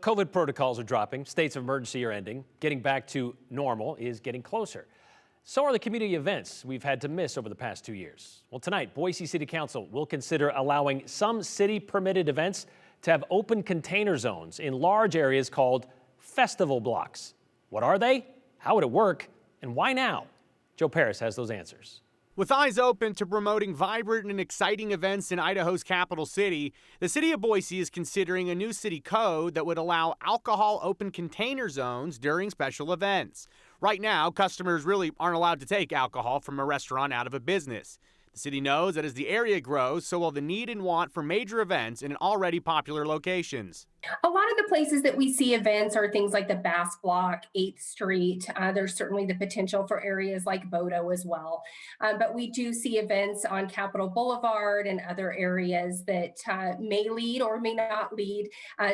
COVID protocols are dropping, states of emergency are ending, getting back to normal is getting closer. So are the community events we've had to miss over the past 2 years. Well, tonight, Boise City Council will consider allowing some city-permitted events to have open container zones in large areas called festival blocks. What are they? How would it work? And why now? Joe Paris has those answers. With eyes open to promoting vibrant and exciting events in Idaho's capital city, the City of Boise is considering a new city code that would allow alcohol open container zones during special events. Right now, customers really aren't allowed to take alcohol from a restaurant out of a business. The city knows that as the area grows, so will the need and want for major events in already popular locations. A lot of the places that we see events are things like the Bass Block, 8th Street. There's certainly the potential for areas like Bodo as well. But we do see events on Capitol Boulevard and other areas that may lead or may not lead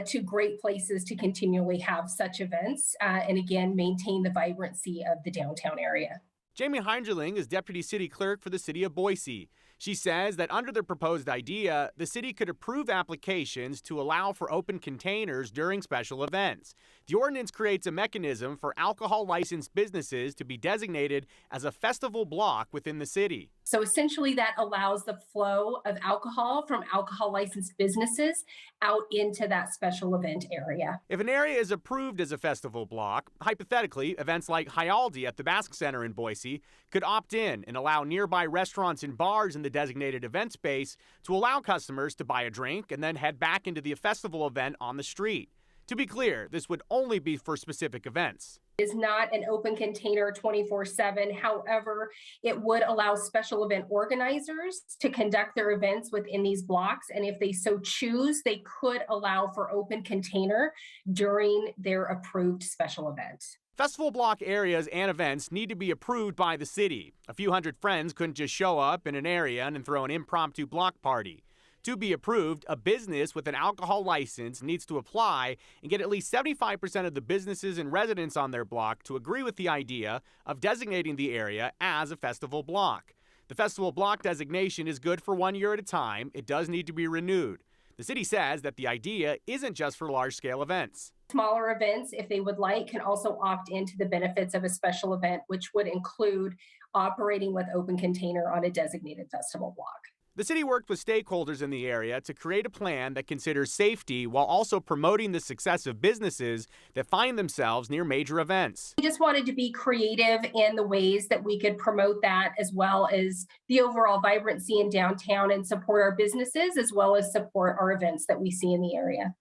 to great places to continually have such events and again, maintain the vibrancy of the downtown area. Jamie Heingerling is Deputy City Clerk for the City of Boise. She says that under the proposed idea, the city could approve applications to allow for open containers during special events. The ordinance creates a mechanism for alcohol licensed businesses to be designated as a festival block within the city. So essentially that allows the flow of alcohol from alcohol licensed businesses out into that special event area. If an area is approved as a festival block, hypothetically, events like Hyaldi at the Basque Center in Boise could opt in and allow nearby restaurants and bars in the designated event space to allow customers to buy a drink and then head back into the festival event on the street. To be clear, this would only be for specific events. Is not an open container 24/7. However, it would allow special event organizers to conduct their events within these blocks. And if they so choose, they could allow for open container during their approved special event. Festival block areas and events need to be approved by the city. A few hundred friends couldn't just show up in an area and throw an impromptu block party. To be approved, a business with an alcohol license needs to apply and get at least 75% of the businesses and residents on their block to agree with the idea of designating the area as a festival block. The festival block designation is good for 1 year at a time. It does need to be renewed. The city says that the idea isn't just for large-scale events. Smaller events, if they would like, can also opt into the benefits of a special event, which would include operating with open container on a designated festival block. The city worked with stakeholders in the area to create a plan that considers safety while also promoting the success of businesses that find themselves near major events. We just wanted to be creative in the ways that we could promote that, as well as the overall vibrancy in downtown, and support our businesses as well as support our events that we see in the area.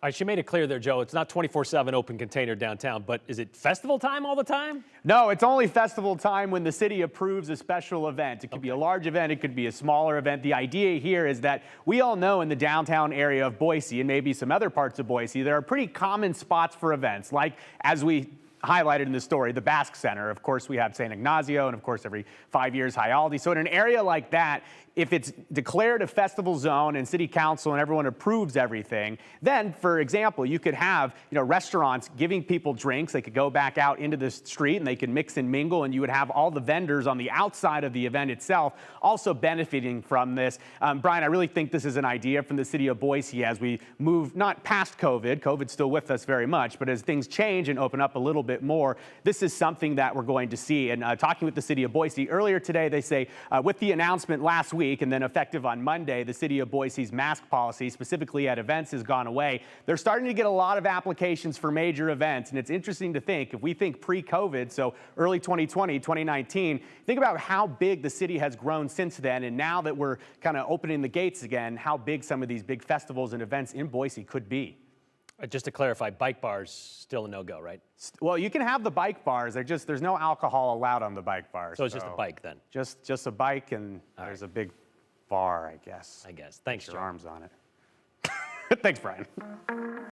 All right, she made it clear there, Joe. It's not 24/7 open container downtown, but is it festival time all the time? No, it's only festival time when the city approves a special event. It could be a large event, it could be a smaller event. The idea here is that we all know in the downtown area of Boise and maybe some other parts of Boise, there are pretty common spots for events, like as we highlighted in the story, the Basque Center. Of course, we have St. Ignacio, and of course, every 5 years, Hyaldi. So in an area like that, if it's declared a festival zone and city council and everyone approves everything, then, for example, you could have restaurants giving people drinks. They could go back out into the street and they could mix and mingle, and you would have all the vendors on the outside of the event itself also benefiting from this. Brian, I really think this is an idea from the city of Boise as we move not past COVID. COVID's still with us very much, but as things change and open up a little bit more, this is something that we're going to see. And talking with the city of Boise earlier today, they say with the announcement last week and then effective on Monday, the city of Boise's mask policy, specifically at events, has gone away. They're starting to get a lot of applications for major events. And it's interesting to think, if we think pre-COVID, so early 2020, 2019, think about how big the city has grown since then. And now that we're kind of opening the gates again, how big some of these big festivals and events in Boise could be. Just to clarify, bike bars still a no-go, right? Well, you can have the bike bars. There's no alcohol allowed on the bike bars. So it's just a bike then? Just a bike, and there's a big bar, I guess. Thanks, Your Joe. arms on it. Thanks, Brian.